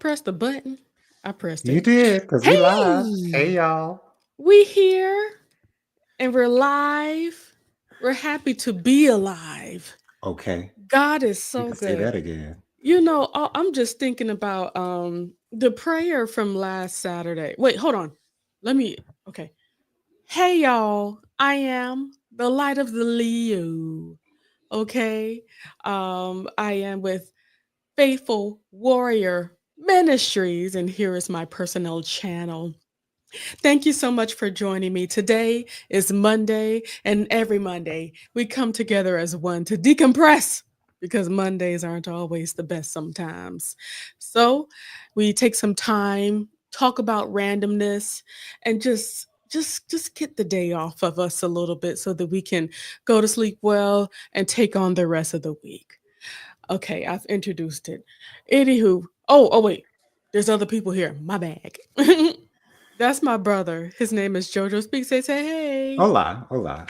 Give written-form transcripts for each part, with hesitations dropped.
press the button? I pressed You it. did, because we live. Hey, Hey, y'all. we here and we're live. We're happy to be alive. Okay. God is You so can say good. that again. I'm just thinking about the prayer from last Saturday. Wait, hold on. Let me okay. Hey y'all, I am the light of the Leo. Okay. I am with Faithful Warrior Ministries, and here is my personal channel. Thank you so much for joining me. Today is Monday, and every Monday we come together as one to decompress because Mondays aren't always the best sometimes. So we take some time, talk about randomness, and just get the day off of us a little bit so that we can go to sleep well and take on the rest of the week. Okay, I've introduced it. Anywho, wait, there's other people here. My bag. That's my brother. His name is Jojo Speaks. Say hey. Hola. Hola.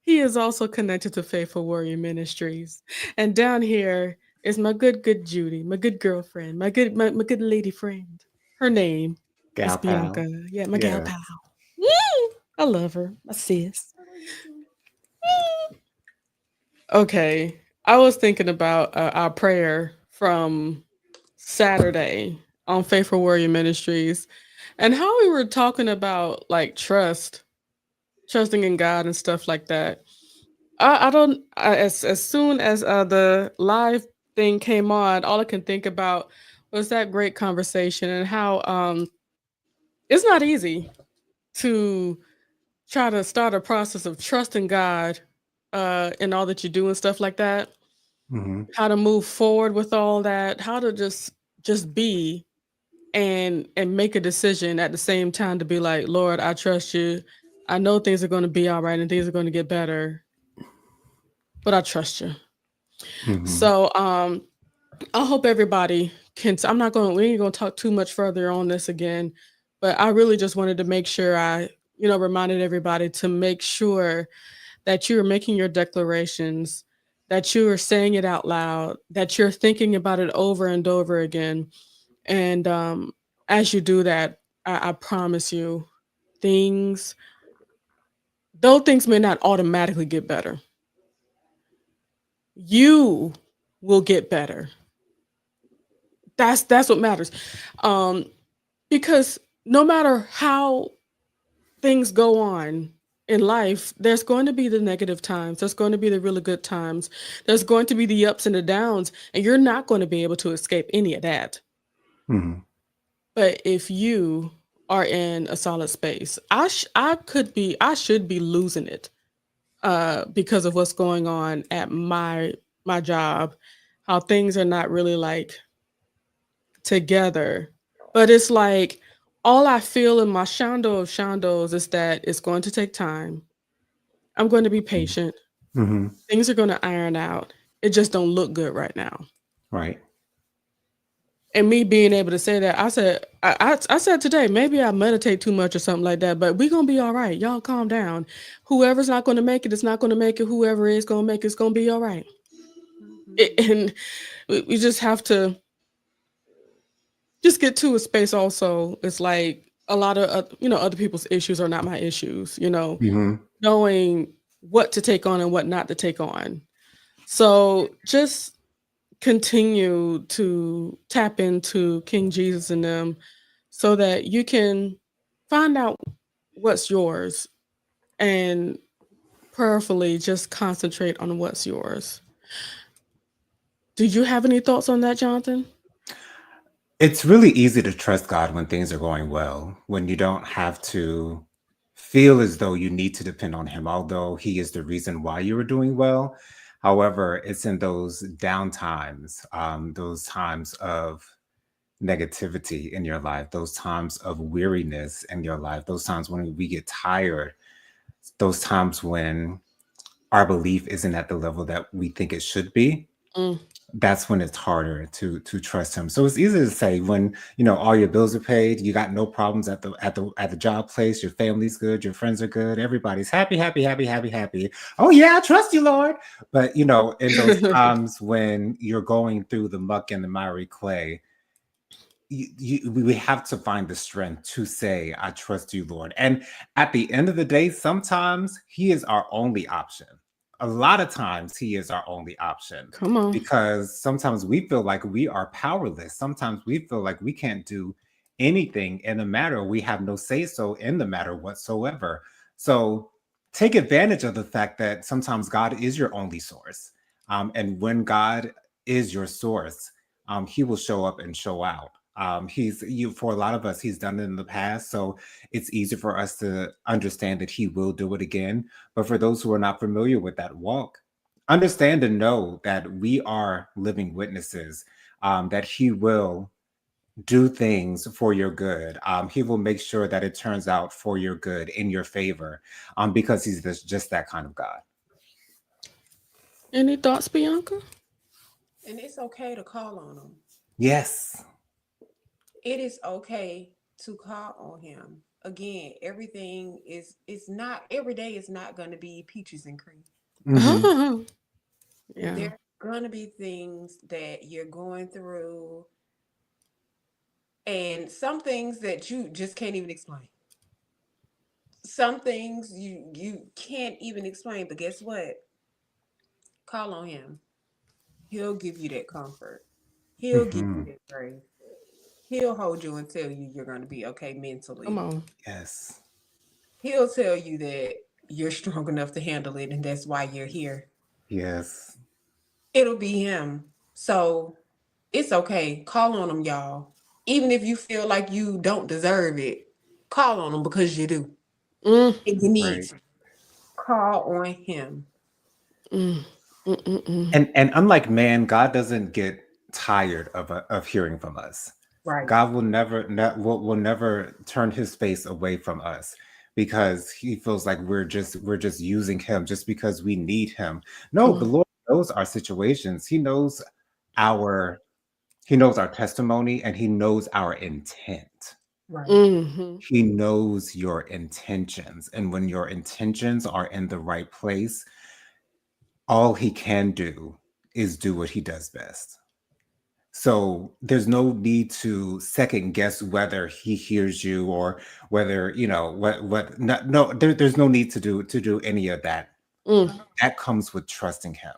He is also connected to Faithful Warrior Ministries. And down here is my good Judy, my good girlfriend, my good lady friend. Her name is Gal Bianca. pal. Yeah, my gal Yes. pal. Woo! I love her. My sis. Okay. I was thinking about our prayer from Saturday on Faithful Warrior Ministries and how we were talking about like trusting in God and stuff like that. I don't as soon as the live thing came on, all I can think about was that great conversation and how it's not easy to try to start a process of trusting God in all that you do and stuff like that. Hmm. How to move forward with all that, how to just be and make a decision at the same time to be like, Lord, I trust you. I know things are going to be all right and things are going to get better, but I trust you. Hmm. So I hope everybody can. I'm not going. We ain't going to talk too much further on this again, but I really just wanted to make sure I, reminded everybody to make sure that you are making your declarations, that you are saying it out loud, that you're thinking about it over and over again, and as you do that, I promise you, things, though things may not automatically get better, you will get better. That's what matters. Um, because no matter how things go on in life, there's going to be the negative times, there's going to be the really good times, there's going to be the ups and the downs, and you're not going to be able to escape any of that. Hmm. But if you are in a solid space, I should be losing it because of what's going on at my job, how things are not really like together. But it's like all I feel in my shondo of shondos is that it's going to take time. I'm going to be patient. Hmm. Things are going to iron out. It just don't look good right now. Right. And me being able to say that, I said today, maybe I meditate too much or something like that, but we gonna be all right. Y'all calm down. Whoever's not gonna make it is not gonna make it. Whoever is gonna make it's gonna be all right. And we just have to just get to a space also. It's like a lot of other people's issues are not my issues, Hmm. knowing what to take on and what not to take on. So just continue to tap into King Jesus and them so that you can find out what's yours and prayerfully just concentrate on what's yours. Do you have any thoughts on that, Jonathan? It's really easy to trust God when things are going well, when you don't have to feel as though you need to depend on Him, although He is the reason why you are doing well. However, it's in those down times, those times of negativity in your life, those times of weariness in your life, those times when we get tired, those times when our belief isn't at the level that we think it should be. Mm, That's when it's harder to trust him. So it's easy to say when all your bills are paid, you got no problems at the job place, your family's good, your friends are good, everybody's happy, happy, happy, happy, happy. Oh yeah, I trust you, Lord. But in those times when you're going through the muck and the miry clay, we have to find the strength to say, I trust you, Lord. And at the end of the day, sometimes He is our only option. A lot of times, He is our only option Come on. because sometimes we feel like we are powerless. Sometimes we feel like we can't do anything in the matter. We have no say so in the matter whatsoever. So take advantage of the fact that sometimes God is your only source. And when God is your source, He will show up and show out. He's you for a lot of us, He's done it in the past, so it's easy for us to understand that He will do it again. But for those who are not familiar with that walk, understand and know that we are living witnesses, that He will do things for your good. He will make sure that it turns out for your good, in your favor, because He's just that kind of God. Any thoughts, Bianca? And it's okay to call on him. Yes. It is okay to call on him. Again, everything is it's not every day is not going to be peaches and cream. Hmm. Yeah. There are going to be things that you're going through and some things that you just can't even explain. Some things you can't even explain, but guess what? Call on him. He'll give you that comfort. He'll give you Hmm. that grace. He'll hold you and tell you you're going to be okay Come mentally. on. Yes. He'll tell you that you're strong enough to handle it and that's why you're here. Yes. It'll be him. So it's okay. Call on him, y'all. Even if you feel like you don't deserve it, call on him because you do. Mm, And you need Right. to. Call on him. mm, mm, mm, mm. And unlike man, God doesn't get tired of hearing from us. Right. God will will never turn His face away from us because He feels like we're just using Him just because we need Him. No, Come the on. Lord knows our situations. Our He knows our testimony, and He knows our intent. Right. Hmm. He knows your intentions, and when your intentions are in the right place, all He can do is do what He does best. So there's no need to second guess whether He hears you or whether what. No, there's no need to do any of that. Mm. That comes with trusting Him,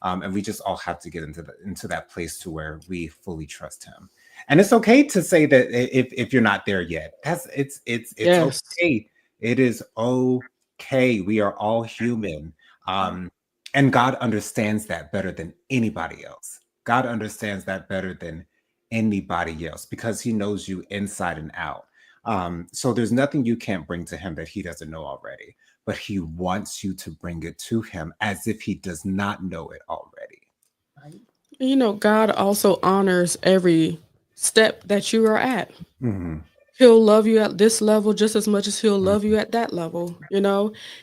and we just all have to get into that place to where we fully trust Him. And it's okay to say that if you're not there yet. It's Yes. okay. It is okay. We are all human, and God understands that better than anybody else. God understands that better than anybody else because He knows you inside and out. So there's nothing you can't bring to Him that He doesn't know already, but He wants you to bring it to Him as if He does not know it already. Right. God also honors every step that you are at. Hmm. He'll love you at this level just as much as he'll love you at that level.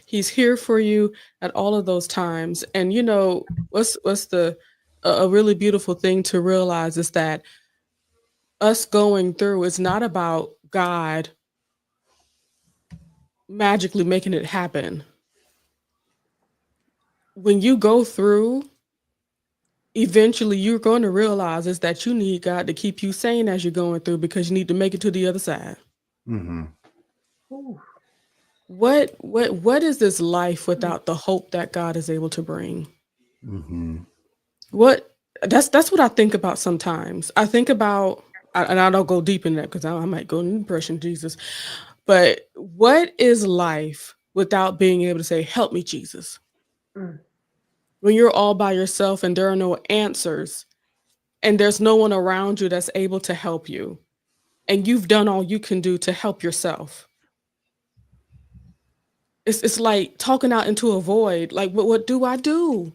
He's here for you at all of those times. And what's the a really beautiful thing to realize is that us going through is not about God magically making it happen. When you go through, eventually you're going to realize is that you need God to keep you sane as you're going through because you need to make it to the other side. Hmm. Ooh. What is this life without the hope that God is able to bring? Hmm. What that's what I think about sometimes. I think about and I don't go deep in that because I might go in depression, Jesus. But what is life without being able to say, "Help me, Jesus"? Mm. When you're all by yourself and there are no answers, and there's no one around you that's able to help you, and you've done all you can do to help yourself. It's like talking out into a void. Like, what do I do?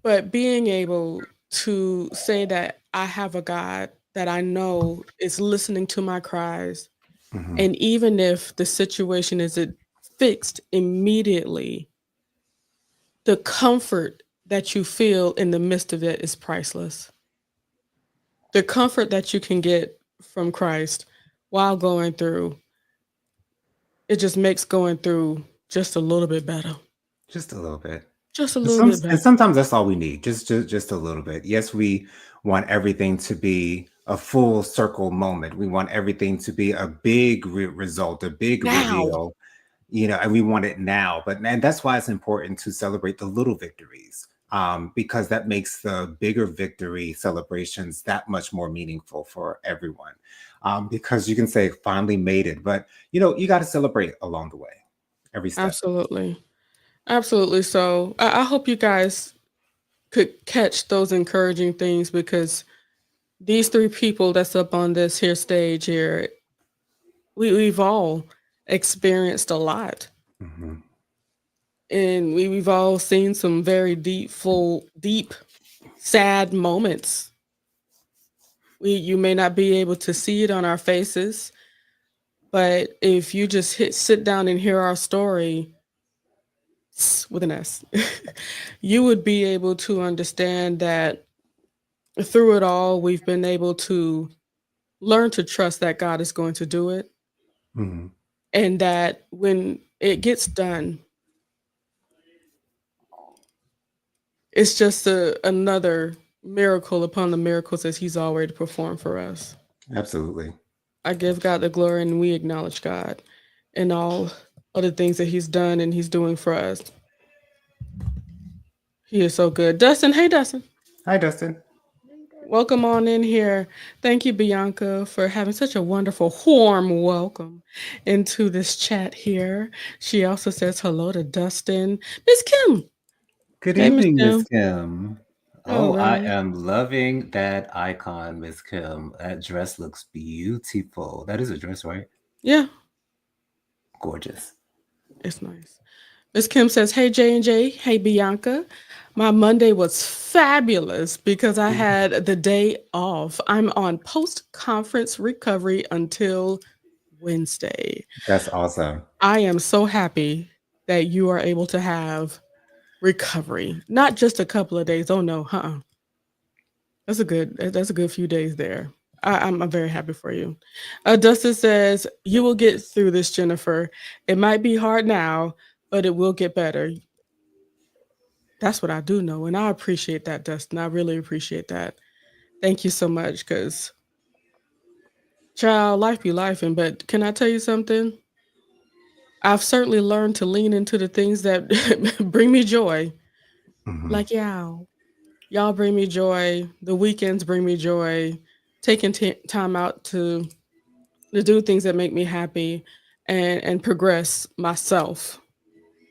But being able to say that I have a God that I know is listening to my cries, Hmm. and even if the situation isn't fixed immediately, the comfort that you feel in the midst of it is priceless. The comfort that you can get from Christ while going through, it just makes going through just a little bit better. Just a little bit. Just a And little bit and better. sometimes that's all we need, just a little bit. Yes, we want everything to be a full circle moment. We want everything to be a big result, a big Now. reveal, and we want it now. And that's why it's important to celebrate the little victories, because that makes the bigger victory celebrations that much more meaningful for everyone. Because you can say finally made it, but you got to celebrate along the way, every step. Absolutely. Absolutely. So I hope you guys could catch those encouraging things because these three people that's up on this here stage here, we've all experienced a lot. Hmm. And we've all seen some very deep, sad moments. You may not be able to see it on our faces, but if you just sit down and hear our story with an S, you would be able to understand that through it all, we've been able to learn to trust that God is going to do it, Hmm. and that when it gets done, it's just another miracle upon the miracles that He's already performed for us. Absolutely. I give God the glory, and we acknowledge God and all of the things that He's done and He's doing for us. He is so good. Dustin, hey Dustin. Hi, Dustin. Welcome on in here. Thank you, Bianca, for having such a wonderful, warm welcome into this chat here. She also says hello to Dustin. Miss Kim. Good Hey, Miss evening, Miss Kim. Kim. All Oh, I right. am loving that icon, Miss Kim. That dress looks beautiful. That is a dress, right? Yeah, Gorgeous. it's nice. Miss Kim says, "Hey J and J, hey Bianca. My Monday was fabulous because I had the day off. I'm on post conference recovery until Wednesday. That's awesome. I am so happy that you are able to have recovery, not just a couple of days. Oh no, That's a good few days there. I'm very happy for you. Dustin says you will get through this, Jennifer. It might be hard now, but it will get better. That's what I do know, and I appreciate that, Dustin. I really appreciate that. Thank you so much, cause child, life be life, and but can I tell you something? I've certainly learned to lean into the things that bring me joy. Hmm. Like y'all bring me joy. The weekends bring me joy. Taking time out to do things that make me happy and progress myself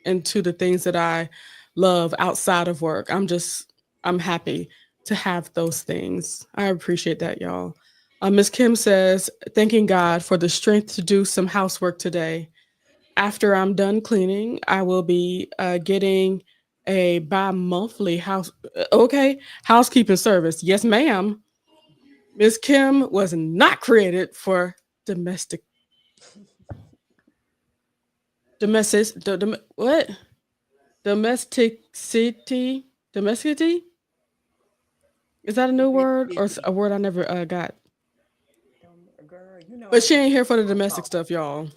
into the things that I love outside of work. I'm happy to have those things. I appreciate that, y'all. Miss Kim says, thanking God for the strength to do some housework today. After I'm done cleaning, I will be getting a bi-monthly housekeeping service. Yes, ma'am. Miss Kim was not created for domestic what domesticity domesticity is that a new word or a word I never got? Girl, you know But I she can ain't tell here for you the gonna domestic talk. stuff, y'all.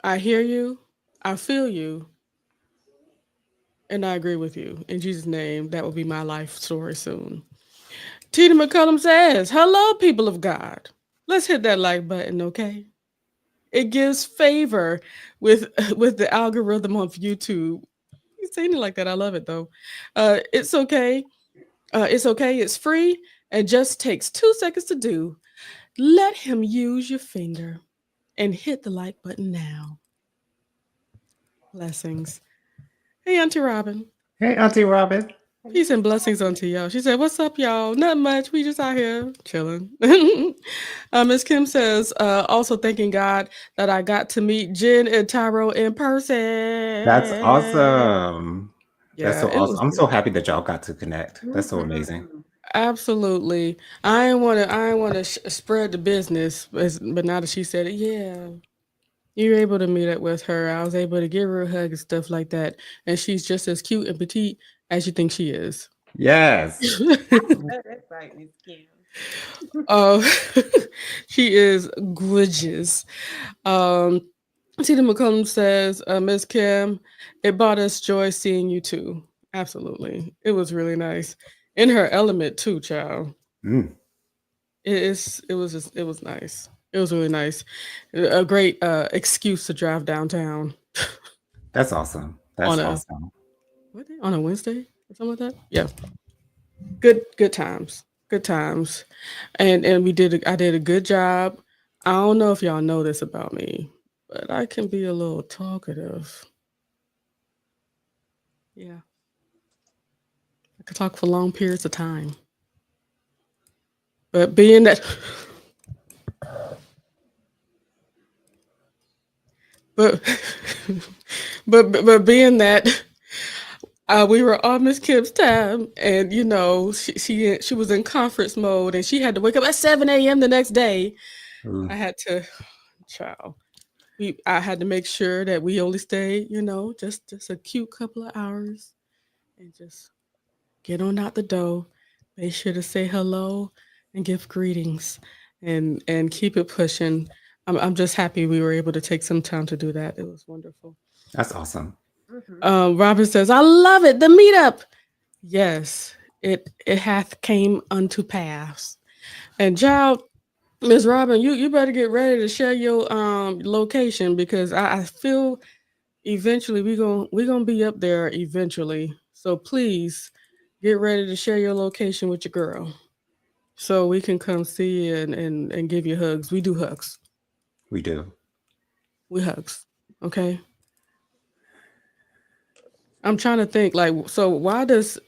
I hear you, I feel you, and I agree with you. In Jesus' name, that will be my life story soon. Tina McCullum says, "Hello, people of God. Let's hit that like button, okay? It gives favor with with the algorithm of YouTube." You saying it like that. I love it though. It's okay. It's okay. It's free and just takes 2 seconds to do. Let him use your finger and hit the like button now. Blessings. Hey, Auntie Robin. Hey, Auntie Robin. Peace Hello, and blessings unto Robin. y'all. She said, "What's up, y'all? Not much. We just out here chilling." Miss Kim says, "Also thanking God that I got to meet Jen and Tyro in That's person." awesome. That's Yeah, so it awesome. was I'm so good. happy that y'all got to connect. That's so amazing. Mm-hmm. Absolutely. I ain't want to spread the business, but now that she said it, yeah, you're able to meet up with her. I was able to give her a hug and stuff like that, and she's just as cute and petite as you think she is. Yes. I know that's right, Miss Kim. Oh, she is gorgeous. Um, Tina McCollum says, Miss Kim, it brought us joy seeing you too. Absolutely. It was really nice. In her element too, child. Mm, It was nice. It was really nice. A great excuse to drive downtown that's awesome. on That's a awesome. what day? On a Wednesday or something like that. Yeah, good times, good times, and I did a good job. I don't know if y'all know this about me, but I can be a little talkative. Yeah, I could talk for long periods of time. But being that, but but being that we were on Miss Kim's time, and you know she was in conference mode, and she had to wake up at 7 a.m. the next day. Ooh, I had to, child. I had to make sure that we only stay, you know, just a cute couple of hours, and just get on out the door. Make sure to say hello and give greetings, and keep it pushing. I'm just happy we were able to take some time to do that. It was wonderful. that's awesome. Mm-hmm. Robin says, "I love it. The meetup." Yes, it hath came unto pass. And child, Miss Robin, you better get ready to share your location, because I feel eventually we gonna be up there eventually. So please get ready to share your location with your girl, so we can come see you and give you hugs. We do hugs. We do. We hugs. Okay. I'm trying to think, like, so why does,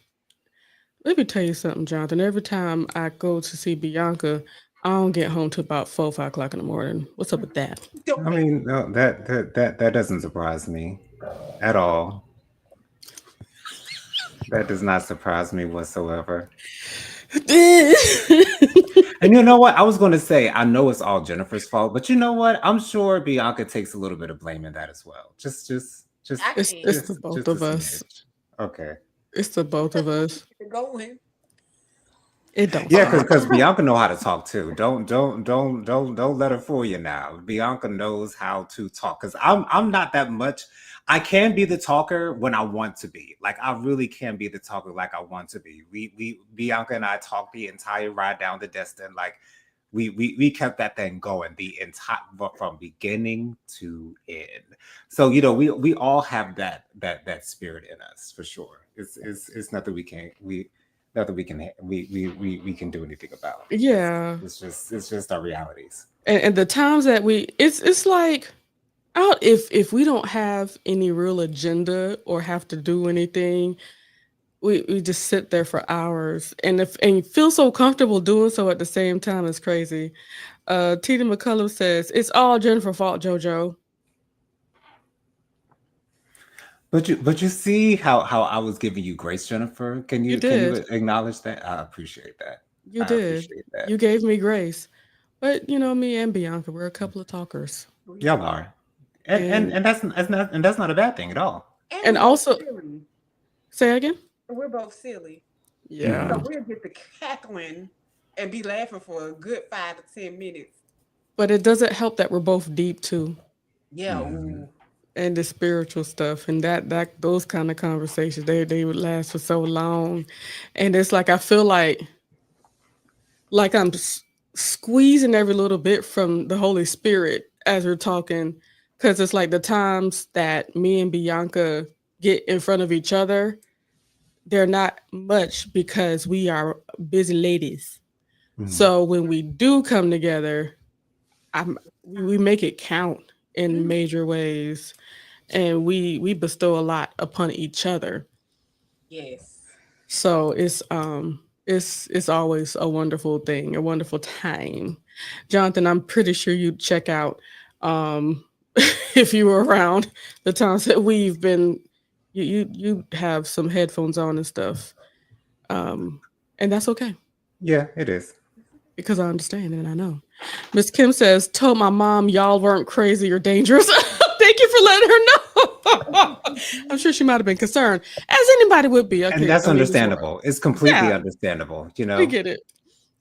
let me tell you something, Jonathan. Every time I go to see Bianca, I don't get home till about 4, 5 o'clock in the morning. What's up with that? Don't I make mean, no, that doesn't surprise me at all. That does not surprise me whatsoever. And you know what? I was going to say, I know it's all Jennifer's fault, but you know what? I'm sure Bianca takes a little bit of blame in that as well. I can't. It's the both Just a of us. smidge. Okay. It's the both of us. Keep it going. It don't Yeah, stop. because Bianca know how to talk too. Don't let her fool you now. Bianca knows how to talk. Because I'm not that much. I can be the talker when I want to be. Like I really can be the talker like I want to be. We Bianca and I talked the entire ride down to Destin. Like we kept that thing going the entire from beginning to end. So we all have that spirit in us for sure. It's nothing we can't we nothing we can we can do anything about. Yeah. It's just our realities. And the times that it's like, out if we don't have any real agenda or have to do anything, we just sit there for hours, and feel so comfortable doing so at the same time is crazy. Tina McCullum says it's all Jennifer fault, JoJo. But you see how I was giving you grace, Jennifer. You Can you did. acknowledge that? I appreciate that. You I did. appreciate that. You gave me grace. But you know, me and Bianca, we're a couple of talkers. We Y'all are. are, And and that's not a bad thing at all. And and we're both also, silly. say again? We're both silly. Yeah. So Hmm. we'll get the cackling and be laughing for a good 5 to 10 minutes. But it doesn't help that we're both deep too. Yeah. Hmm. Ooh. And the spiritual stuff, and that those kind of conversations, they would last for so long. And it's like I feel like squeezing every little bit from the Holy Spirit as we're talking, because it's like the times that me and Bianca get in front of each other, they're not much because we are busy ladies. Hmm. So when we do come together, we make it count in Mhm. major ways, and we bestow a lot upon each other. Yes. So it's always a wonderful thing, a wonderful time. Jonathan, I'm pretty sure you'd check out, um if you were around the times that we've been, you have some headphones on and stuff. Um and that's okay, Yeah, it is. because I understand and I know. Miss Kim says, told my mom y'all weren't crazy or dangerous. Thank you for letting her know. I'm sure she might have been concerned, as anybody would be. And Okay, that's I mean, Miss Roy. understandable. It's completely Yeah, understandable. we get it.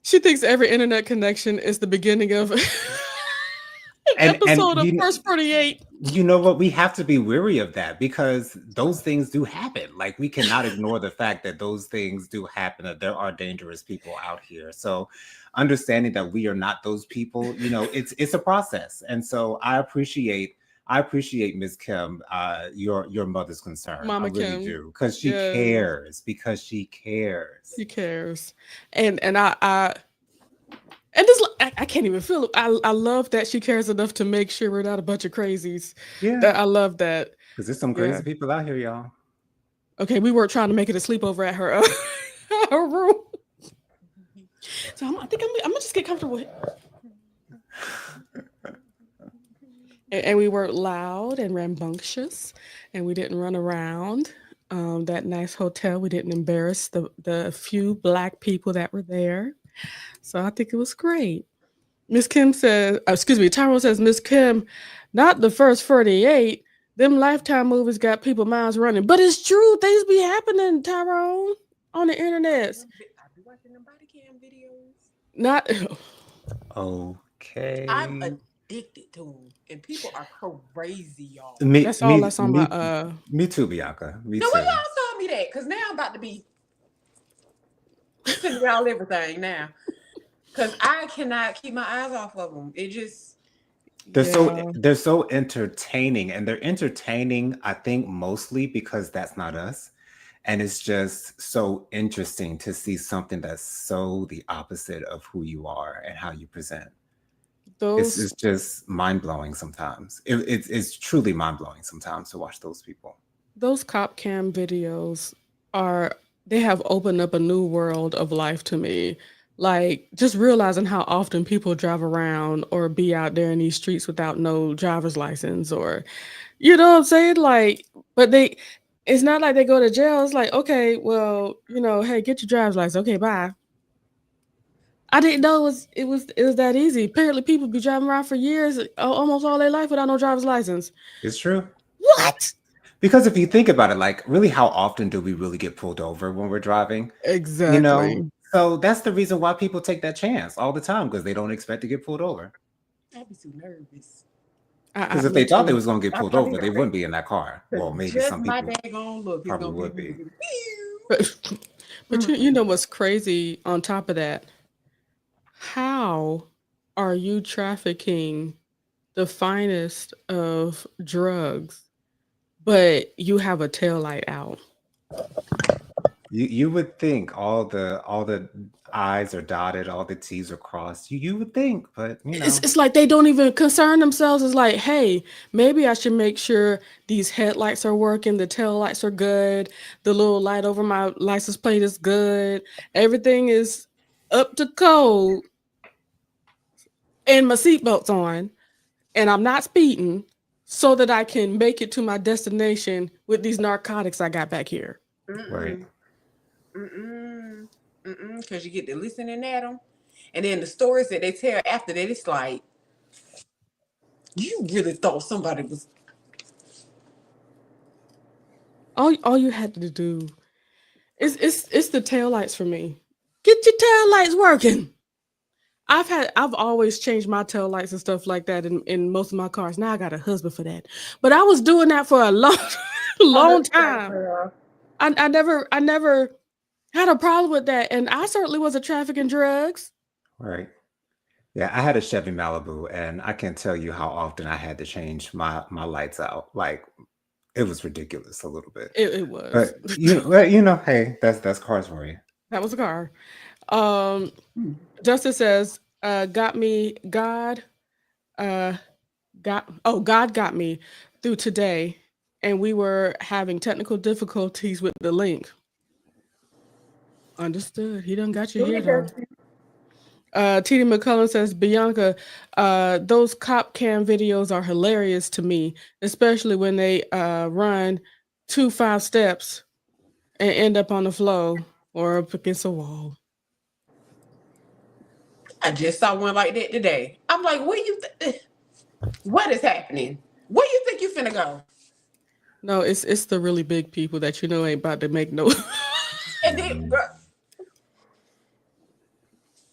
She thinks every internet connection is the beginning of and Episode of First 48. you know what, we have to be weary of that because those things do happen. Like, we cannot ignore the fact that those things do happen, that there are dangerous people out here. So understanding that we are not those people, it's a process. And so I appreciate Ms. Kim, your mother's concern. I Mama really Kim. do, because she Yes. cares. Because she cares. She cares. And I and this I can't even feel it. I love that she cares enough to make sure we're not a bunch of crazies. Yeah, That I love that. because there's some Yeah. crazy people out here, y'all. Okay, we weren't trying to make it a sleepover at her her room. So I think I'm gonna just get comfortable. And we weren't loud and rambunctious, and we didn't run around that nice hotel. We didn't embarrass the few Black people that were there. So I think it was great. Miss Kim says, excuse me, Tyrone says, Miss Kim, not the first 48. Them Lifetime movies got people minds running. But it's true. Things be happening, Tyrone, on the internet. I be watching them body cam videos. Not Okay. I'm addicted to them, and people are crazy, y'all. that's all that's on my Me too, Bianca. Me No, too. why y'all told me that? Because now I'm about to be sending y'all everything now. Because I cannot keep my eyes off of them. It just They're so entertaining, and they're entertaining, I think, mostly because that's not us. And it's just so interesting to see something that's so the opposite of who you are and how you present. It's just mind-blowing sometimes. It's truly mind-blowing sometimes to watch those people. those cop cam videos they have opened up a new world of life to me. Like, just realizing how often people drive around or be out there in these streets without no driver's license, or you know what I'm saying? Like, but it's not like they go to jail. It's like, okay, well, hey, get your driver's license. Okay, bye. I didn't know it was that easy. Apparently people be driving around for years, almost all their life without no driver's license. It's true. What? Because if you think about it, like, really, how often do we really get pulled over when we're driving? Exactly. So that's the reason why people take that chance all the time, because they don't expect to get pulled over. I'd be so nervous. Because if Me they thought they too. was going to get pulled I'll be over, they right. wouldn't be in that car. Well, maybe Just some my people daggone look is probably gonna would be. be. But you know what's crazy on top of that? How are you trafficking the finest of drugs, but you have a tail light out? You would think all the I's are dotted, all the T's are crossed. You would think, but It's like they don't even concern themselves. It's like, hey, maybe I should make sure these headlights are working, the tail lights are good, the little light over my license plate is good, everything is up to code, and my seatbelt's on, and I'm not speeding, so that I can make it to my destination with these narcotics I got back here. right. Because you get to listening at them, and then the stories that they tell after that, it's like, you really thought somebody was. All you had to do it's the taillights for me. Get your taillights working. I've always changed my taillights and stuff like that in most of my cars. Now I got a husband for that. But I was doing that for a long time. I never had a problem with that. And I certainly wasn't trafficking drugs. Right. Yeah, I had a Chevy Malibu, and I can't tell you how often I had to change my lights out. Like, it was ridiculous a little bit. It was. But hey, that's cars for you. That was a car. Justice says, got me, God got me through today, and we were having technical difficulties with the link. Understood. He done got you here though. TD McCullough says, Bianca, those cop cam videos are hilarious to me, especially when they run 5 steps and end up on the floor or up against a wall. I just saw one like that today. I'm like, what is happening? Where you think you finna go? No, it's the really big people that ain't about to make no. And then, bro,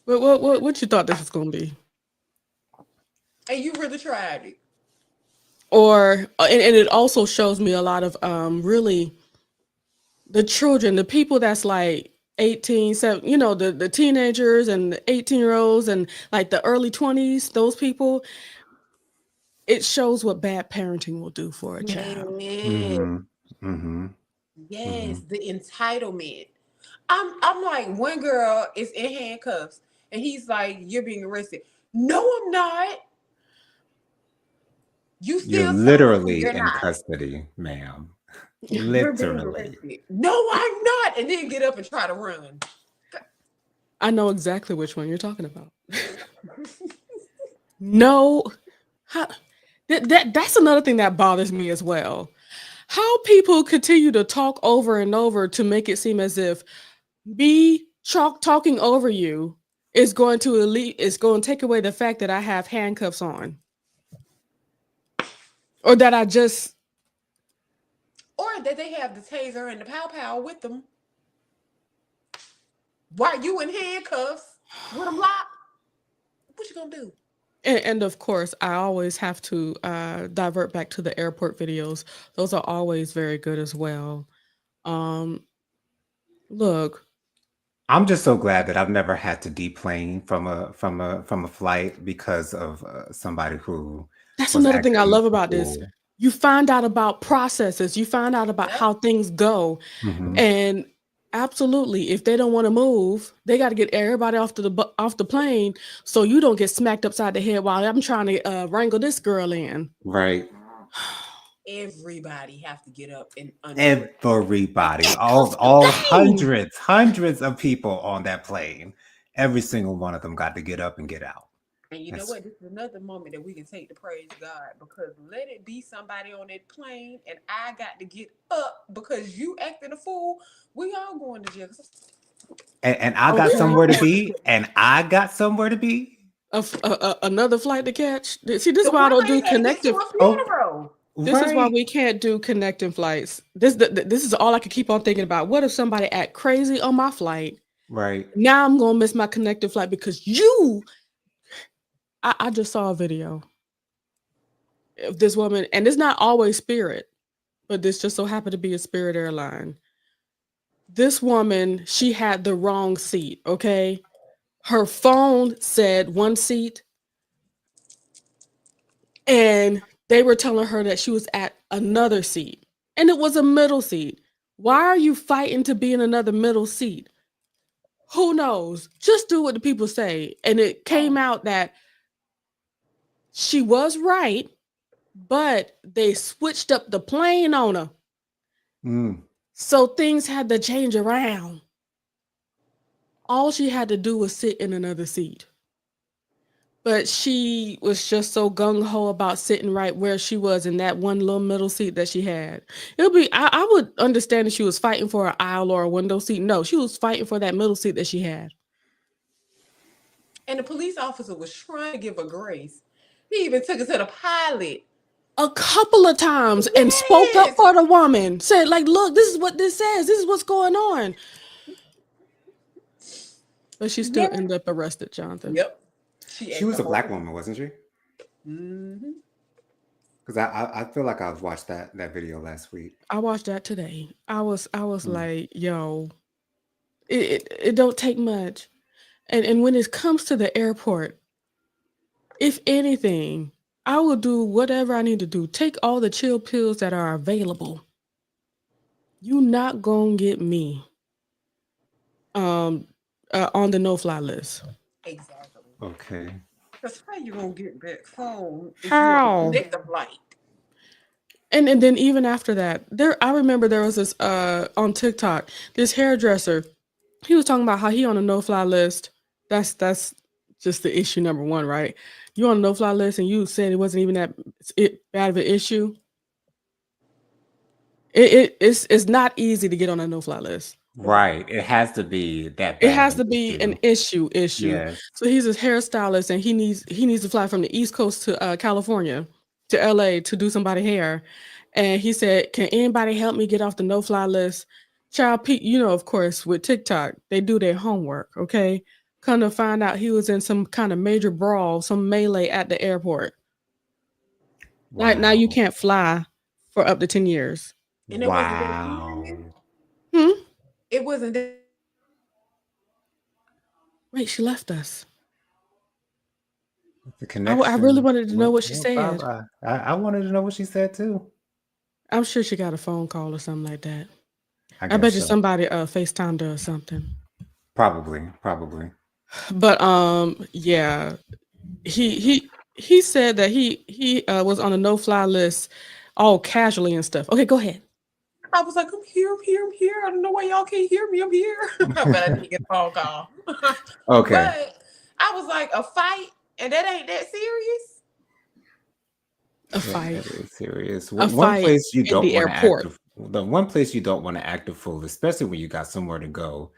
What you thought this was gonna be? And you really tried it. Or and it also shows me a lot of really the children, the people that's like 18, the teenagers and the 18-year-olds and like the early 20s, those people, it shows what bad parenting will do for a child. Yes. Mm-hmm. Mm-hmm. Mm-hmm. Yes, the entitlement. I'm like, one girl is in handcuffs and he's like, "You're being arrested." No, I'm not. You You're still telling me literally you're in not. custody, ma'am. You're being Literally. arrested. No, I'm not. And then get up and try to run. I know exactly which one you're talking about. No, how, that's another thing that bothers me as well. How people continue to talk over and over to make it seem as if me talking over you is going to is going to take away the fact that I have handcuffs on, or that I just Or that they have the taser and the pow pow with them while you in handcuffs with them locked. What you gonna do? and of course I always have to divert back to the airport videos. Those are always very good as well. Um, look, I'm just so glad that I've never had to deplane from a flight because of somebody who that's was another thing I acting love a about this. fool. You find out about processes, you find out about Yep. how things go. Hmm. And absolutely, if they don't want to move, they got to get everybody off the plane so you don't get smacked upside the head while I'm trying to wrangle this girl in. Right. Everybody have to get up and unscrew. Everybody, That's the all thing. hundreds of people on that plane. Every single one of them got to get up and get out. And you know That's what? This is another moment that we can take to praise God, because let it be somebody on that plane and I got to get up because you acting a fool. We all going to jail. and I got Okay. somewhere to be, and I got somewhere to be. Another flight to catch. See, this is The why I one don't they do had to get to connective. a Oh, funeral. This is why right, we can't do connecting flights. This is all I could keep on thinking about. What if somebody act crazy on my flight? right. Now I'm gonna miss my connecting flight because you. I just saw a video of this woman, and it's not always Spirit, but this just so happened to be a Spirit airline. This woman, she had the wrong seat. Okay, her phone said one seat, and they were telling her that she was at another seat, and it was a middle seat. Why are you fighting to be in another middle seat? Who knows? Just do what the people say. And it came Oh, out that she was right, but they switched up the plane on her. Mm. So things had to change around. All she had to do was sit in another seat. But she was just so gung ho about sitting right where she was in that one little middle seat that she had. I would understand if she was fighting for an aisle or a window seat. No, she was fighting for that middle seat that she had. and the police officer was trying to give her grace. He even took it to the pilot. A couple of times and spoke up Yes. for the woman. Said, like, look, this is what this says. This is what's going on. But she still Yes. ended up arrested, Jonathan. Yep. She She ate was the a black whole. woman, wasn't she? Mm-hmm. Because I feel like I've watched that video last week. I watched that today. I was Mm. like, yo, it don't take much. And when it comes to the airport, if anything, I will do whatever I need to do. Take all the chill pills that are available. You not gonna get me um on the no fly list. Exactly. Okay. Because how you gonna get back home if you on How? connect the flight? And then even after that, I remember there was this on TikTok, this hairdresser. He was talking about how he on a no fly list. That's just the issue number one, right? You on a no fly list and you said it wasn't even that bad of an issue. It's not easy to get on a no fly list. Right. It has to be that It bad of has an to be an issue. issue. Yes. So he's a hairstylist and he needs to fly from the East Coast to California to LA to do somebody hair. And he said, "Can anybody help me get off the no fly list?" Child Pete, of course, with TikTok, they do their homework, okay? Come to find out he was in some kind of major brawl, some melee at the airport. Now you Wow. can't fly for up to 10 years. And it wasn't that serious. Wow. Hmm? It wasn't that serious. Wait, she left us. The I really connection wanted to know what she went said. bye-bye. I wanted to know what she said too. I'm sure she got a phone call or something like that. I I guess bet you so. somebody FaceTimed her or something. Probably. Probably. But yeah, he said that he was on a no fly list, all casually and stuff. Okay, go ahead. I was like, I'm here, I'm here, I'm here. I don't know why y'all can't hear me. I'm here. But I did get a phone call. Okay. But I was like, a fight, and that ain't that serious. A That fight, is serious. a One fight place you in don't the want to act airport. the one place you don't want to act a fool, especially when you got somewhere to go,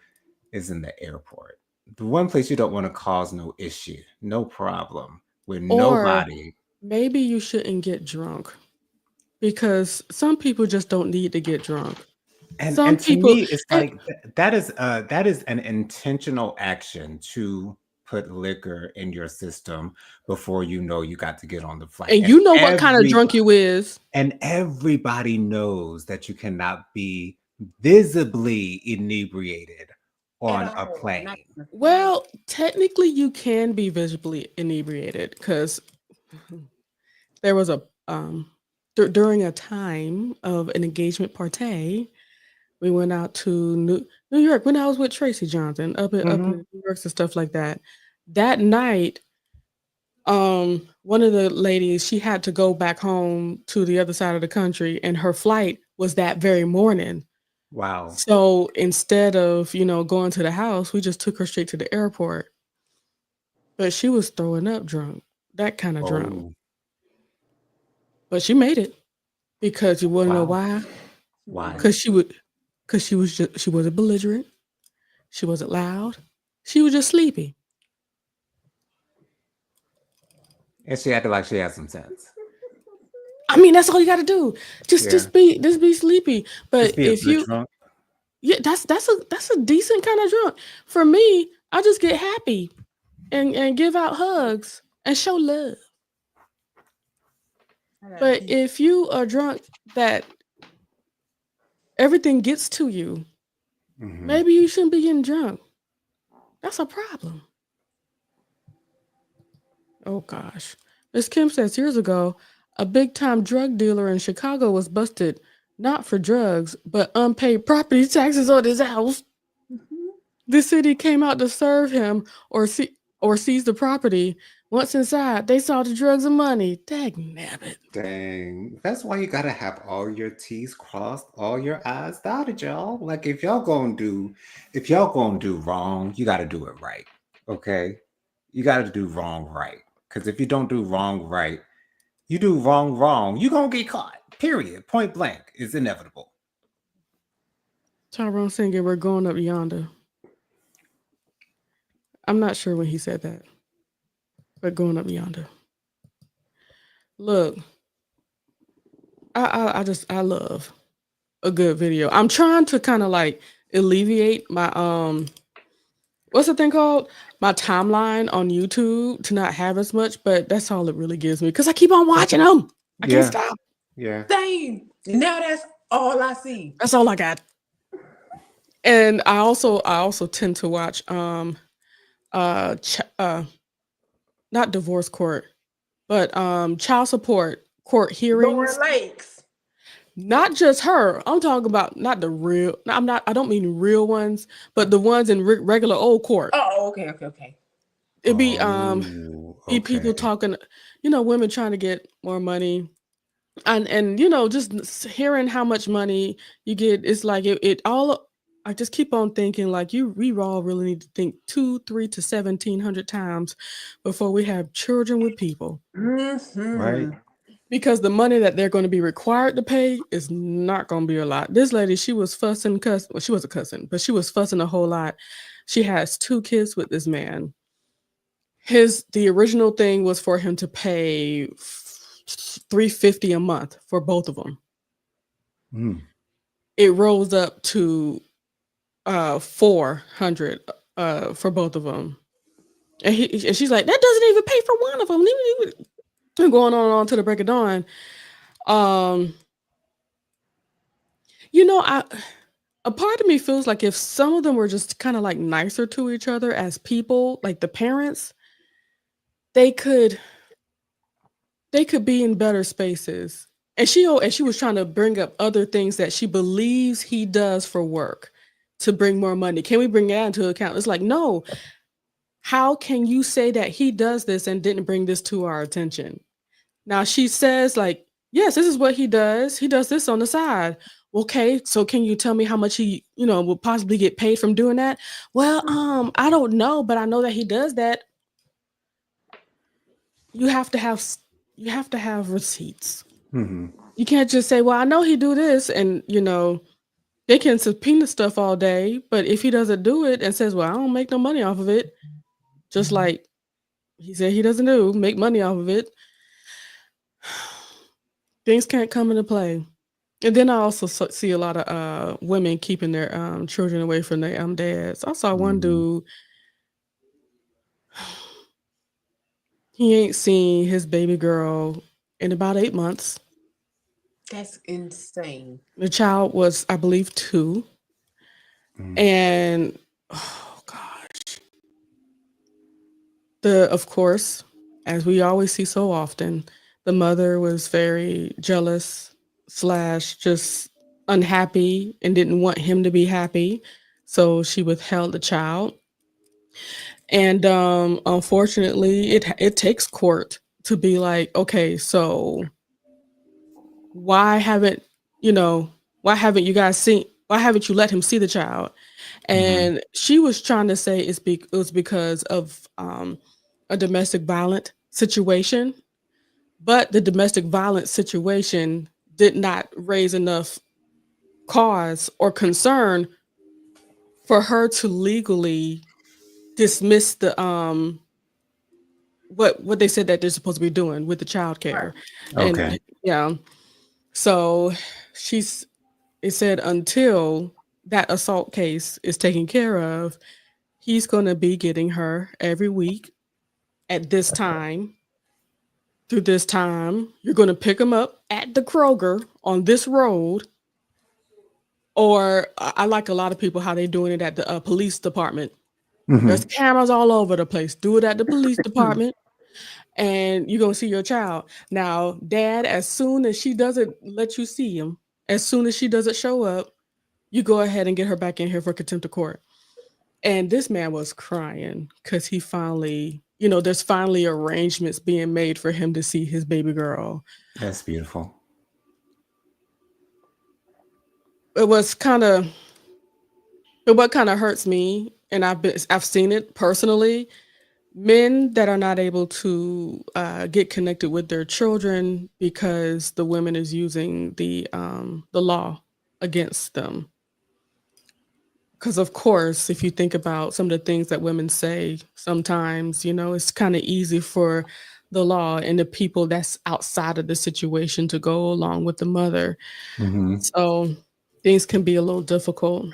is in the airport. The one place you don't want to cause no issue, no problem with Or nobody. maybe you shouldn't get drunk because some people just don't need to get drunk. Some And to people, me, it's and like that is an intentional action to put liquor in your system before you know you got to get on the flight. and you know what kind of drunk you is. And everybody knows that you cannot be visibly inebriated At on a all. Not plane. in the Well, technically, you can be visibly inebriated because there was a during a time of an engagement party, we went out to New York when I was with Tracy Johnson up in Mhm. New York and stuff like that. That night, one of the ladies, she had to go back home to the other side of the country, and her flight was that very morning. Wow. So instead of going to the house, we just took her straight to the airport. But she was throwing up drunk, that kind of drunk. Oh, But she made it because you want to know wow. why? Why? Because she wasn't belligerent. She wasn't loud. She was just sleepy. And she acted like she had some sense. I mean, that's all you got to do. Just Yeah. just be sleepy. Just But be a if good you drunk. yeah, that's a decent kind of drunk. For me, I just get happy and give out hugs and show love. I gotta But pee. if you are drunk that everything gets to you, Hmm. maybe you shouldn't be getting drunk. That's a problem. Oh gosh. Miss Kim says years ago, a big time drug dealer in Chicago was busted not for drugs, but unpaid property taxes on his house. Mhm. The city came out to serve him or seize the property. Once inside, they saw the drugs and money. Dag nabbit. Dang. That's why you gotta have all your T's crossed, all your I's dotted, y'all. Like if y'all gonna do wrong, you gotta do it right. Okay? You gotta do wrong right. Because if you don't do wrong right, you do wrong, you gonna get caught. Period. Point blank. It's inevitable. Tyrone singing, we're going up yonder. I'm not sure when he said that, but going up yonder. Look, I love a good video. I'm trying to kind of like alleviate my what's the thing called? My timeline on YouTube to not have as much, but that's all it really gives me because I keep on watching them. I can't Yeah. stop. Yeah. Same. Now that's all I see. That's all I got. And I also tend to watch not divorce court, but child support court Lauren hearings. Lakes. Not just her. I'm talking about not the real. No, I'm not. I don't mean real ones, but Oh, the ones in regular old court. okay, okay, okay. It Oh, be people okay. talking, women trying to get more money, and just hearing how much money you get. It's like it all. I just keep on thinking like we all really need to think 2, 3 to 1,700 times before we have children with people Right? Mm-hmm. because the money that they're going to be required to pay is not going to be a lot. This lady, she was fussing, well, she wasn't cussing, but she was fussing a whole lot. She has 2 kids with this man. The original thing was for him to pay 350 a month for both of them. Mm. It rose up to 400 for both of them. And she's like, that doesn't even pay for one of them. going on to the break of dawn. Um, you know, I a part of me feels like if some of them were just kind of like nicer to each other as people, like the parents, they could they could be in better spaces. And she was trying to bring up other things that she believes he does for work to bring more money. Can we bring that into account? It's like, no, how can you say that he does this and didn't bring this to our attention? Now she says, like, yes, this is what he does. He does this on the side. Okay, so can you tell me how much he, will possibly get paid from doing that? Well, I don't know, but I know that he does that. You have to have you have to have receipts. Hmm. You can't just say, "Well, I know he do this," and they can subpoena stuff all day, but if he doesn't do it and says, "Well, I don't make no money off of it," just like he said he doesn't make money off of it, things can't come into play. And then I also see a lot of women keeping their children away from their dads. I saw one Hmm. dude, he ain't seen his baby girl in about 8 months. That's insane. The child was, I believe, 2. And oh gosh, of course, as we always see so often, the mother was very jealous slash just unhappy and didn't want him to be happy, so she withheld the child. And unfortunately, it takes court to be like, okay, so why haven't you know why haven't you guys seen why haven't you let him see the child? Hmm. And she was trying to say it was because of a domestic violent situation, but the domestic violence situation did not raise enough cause or concern for her to legally dismiss the what they said that they're supposed to be doing with the child Right. care. Okay. And yeah, so she's it said until that assault case is taken care of, he's going to be getting her every week at this time. Through this time, you're going to pick him up at the Kroger on this road. Or I like a lot of people how they doing it at the police department. There's Hmm. cameras all over the place. Do it at the police department, and you're gonna see your child. Now, dad, as soon as she doesn't let you see him, as soon as she doesn't show up, you go ahead and get her back in here for contempt of court. And this man was crying because he finally, there's finally arrangements being made for him to see his baby girl. That's beautiful. It was kind of, but what kind of hurts me, and I've seen it personally. Men that are not able to get connected with their children because the women is using the law against them. Because of course, if you think about some of the things that women say, sometimes it's kind of easy for the law and the people that's outside of the situation to go along with the mother. Hmm. So things can be a little difficult.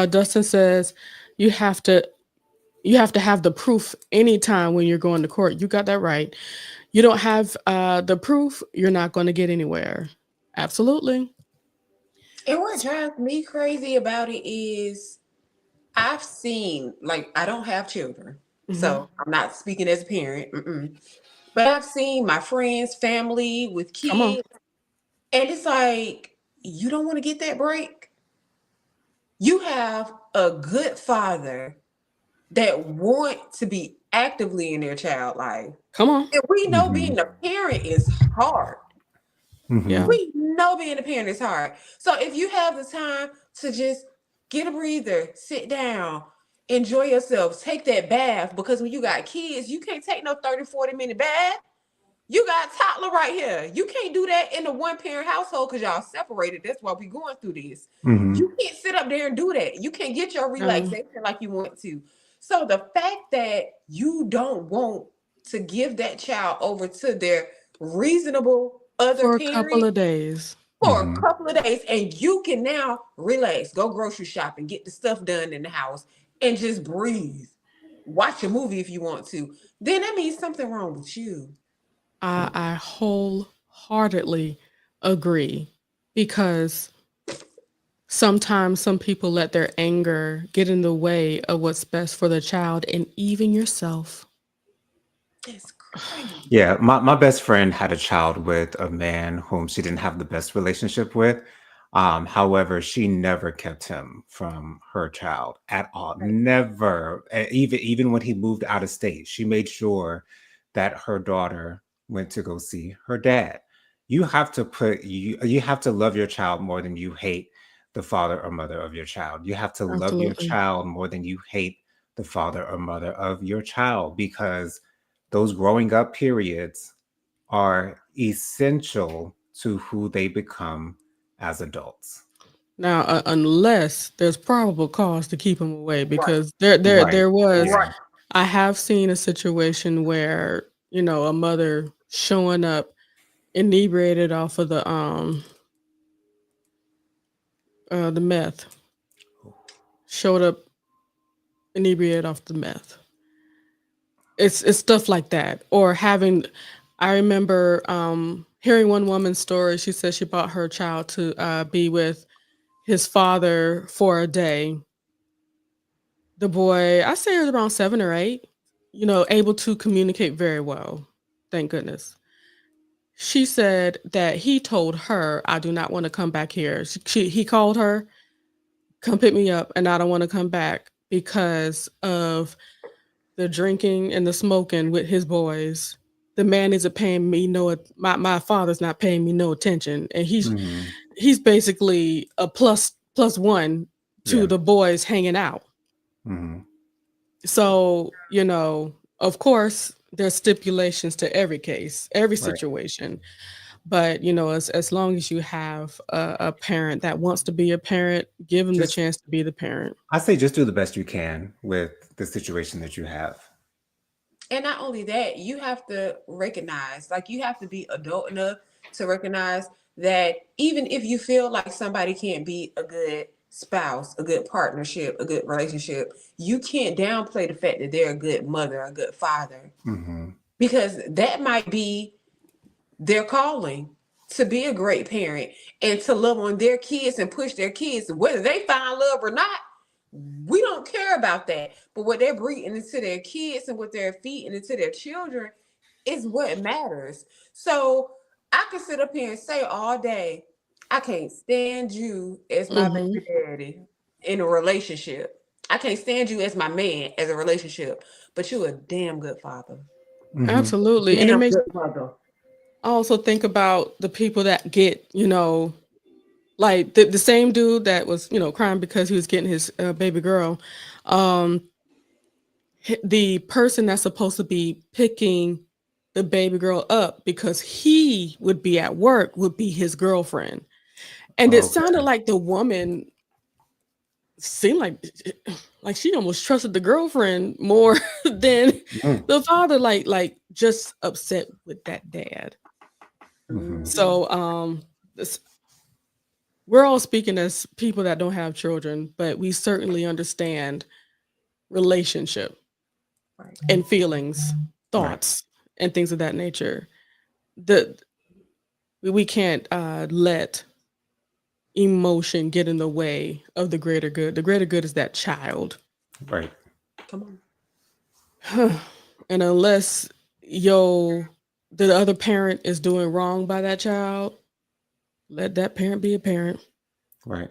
Dustin says you have to you have to have the proof anytime when you're going to court. You got that right. You don't have the proof, you're not going to get anywhere. Absolutely. And what drives me crazy about it is I've seen, like, I don't have children, Hmm. so I'm not speaking as a parent, but I've seen my friends, family with Come on. kids, and it's like, you don't want to get that break. You have a good father that want to be actively in their child life. Come on. And we know Hmm. being a parent is hard. Hmm. Yeah. We know being a parent is hard. So if you have the time to just get a breather, sit down, enjoy yourself, take that bath, because when you got kids, you can't take no 30, 40-minute bath. You got a toddler right here. You can't do that in a one parent household because y'all separated. That's why we going through this. Hmm. You can't sit up there and do that. You can't get your No. relaxation like you want to. So the fact that you don't want to give that child over to their reasonable other For a couple parent of days. for a Hmm. couple of days, and you can now relax, go grocery shopping, get the stuff done in the house, and just breathe. Watch a movie if you want to. Then that means something wrong with you. I wholeheartedly agree because sometimes some people let their anger get in the way of what's best for the child and even yourself. It's crazy. Yeah, my best friend had a child with a man whom she didn't have the best relationship with. However, she never kept him from her child at all. Right. Never. Even when he moved out of state, she made sure that her daughter went to go see her dad. You have to love your child more than you hate the father or mother of your child. You have to love your Absolutely. child more than you hate the father or mother of your child, because those growing up periods are essential to who they become as adults. Now, unless there's probable cause to keep him away, Right. because there, there, Right. there was, Right. Yeah. I have seen a situation where a mother showing up inebriated off of the meth, showed up inebriated off the meth. It's stuff like that, or having. I remember hearing one woman's story. She said she brought her child to be with his father for a day. The boy, I say, he was around 7 or 8. Able to communicate very well. Thank goodness. She said that he told her, "I do not want to come back here." He called her, "Come pick me up," and I don't want to come back because of the drinking and the smoking with his boys. The man isn't paying me my father's not paying me no attention, and Hmm. he's basically a plus one to Yeah. the boys hanging out. Hmm. So, of course, there's stipulations to every case, every Right. situation. But, as long as you have a parent that wants to be a parent, give them the Just chance to be the parent. I say just do the best you can with the situation that you have. And not only that, you have to recognize, like, you have to be adult enough to recognize that even if you feel like somebody can't be a good spouse, a good partnership, a good relationship, you can't downplay the fact that they're a good mother, a good father, Hmm. because that might be their calling, to be a great parent and to love on their kids and push their kids, whether they find love or not. We don't care about that. But what they're breathing into their kids and what they're feeding into their children is what matters. So I can sit up here and say all day, I can't stand you as my Hmm. baby daddy in a relationship. I can't stand you as my man as a relationship, but you a damn good father. Hmm. Absolutely. And it Damn makes good mother. I also think about the people that get, like the same dude that was, crying because he was getting his baby girl. Um, the person that's supposed to be picking the baby girl up because he would be at work would be his girlfriend. And it sounded Okay. like the woman seemed like she almost trusted the girlfriend more than Mm. the father, like just upset with that dad. Hmm. So this, we're all speaking as people that don't have children, but we certainly understand relationship Right. and feelings, Right. thoughts, and things of that nature. The we can't let emotion get in the way of the greater good. The greater good is that child. Right. Come on. And unless yo the other parent is doing wrong by that child, let that parent be a parent. Right.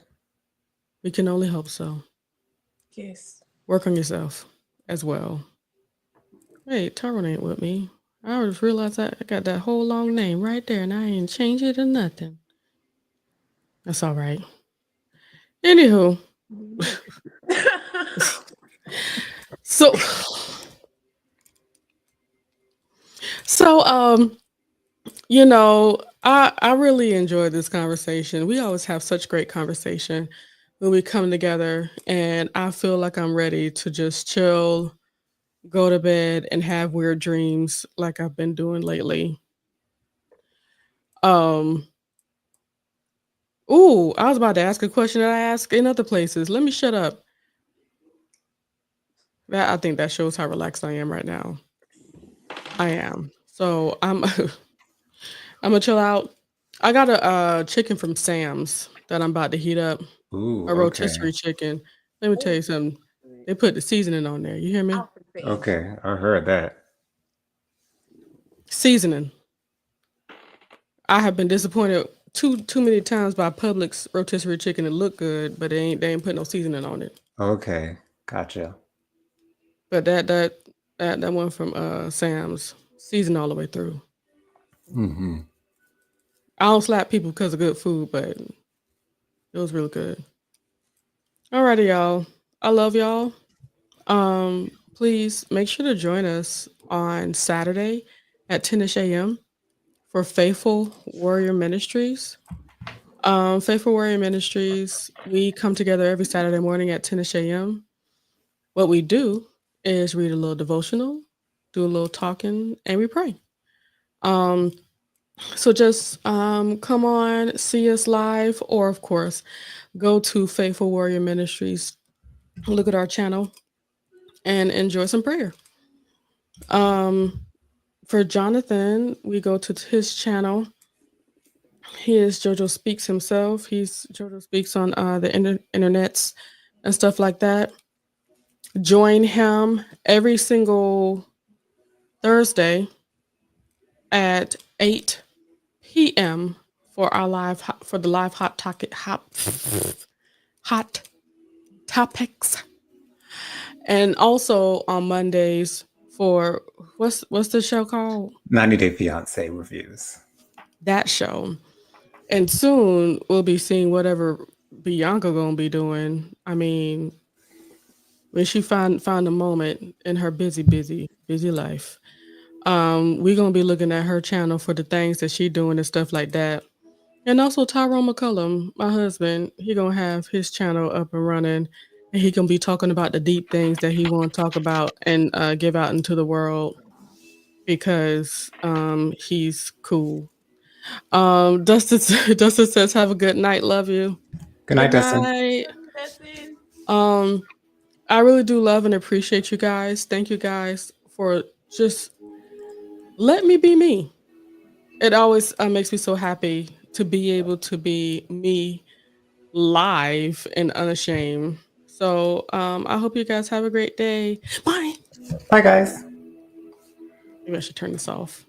We can only hope so. Yes. Work on yourself as well. Hey, Tyrone ain't with me. I just realized that I got that whole long name right there and I ain't changed it or nothing. That's all right. Anywho, so so I really enjoyed this conversation. We always have such great conversation when we come together, and I feel like I'm ready to just chill, go to bed, and have weird dreams like I've been doing lately. Um, ooh, I was about to ask a question that I ask in other places. Let me shut up. That I think that shows how relaxed I am right now. I am. So I'm I'm gonna chill out. I got a chicken from Sam's that I'm about to heat up. Ooh, A okay. rotisserie chicken. Let me tell you something. They put the seasoning on there. You hear me? Okay, I heard that. Seasoning. I have been disappointed too many times by Publix rotisserie chicken. It look good, but they ain't put no seasoning on it. Okay, gotcha. But that one from Sam's seasoned all the way through. Hmm. I don't slap people because of good food, but it was really good. Alrighty, y'all. I love y'all. Please make sure to join us on Saturday at 10ish a.m. for Faithful Warrior Ministries. Faithful Warrior Ministries, we come together every Saturday morning at 10ish a.m. What we do is read a little devotional, do a little talking, and we pray. Um, so just come on, see us live, or of course, go to Faithful Warrior Ministries, look at our channel, and enjoy some prayer. Um, for Jonathan, we go to his channel. He is JoJo Speaks himself. He's JoJo Speaks on the internets and stuff like that. Join him every single Thursday at 8 p.m. for our for the live hot topics, and also on Mondays for what's the show called? 90 Day Fiance reviews. That show. And soon we'll be seeing whatever Bianca gonna be doing. I mean, when she find a moment in her busy life, we gonna be looking at her channel for the things that she doing and stuff like that. And also Tyrone McCullum, my husband, he gonna have his channel up and running, and he gonna be talking about the deep things that he want to talk about and give out into the world because he's cool. Dustin Dustin says, "Have a good night. Love you. Good Good night, Dustin. night." Um, I really do love and appreciate you guys. Thank you guys for just let me be me. It always makes me so happy to be able to be me live and unashamed. So I hope you guys have a great day. Bye. Bye, guys. Maybe I should turn this off.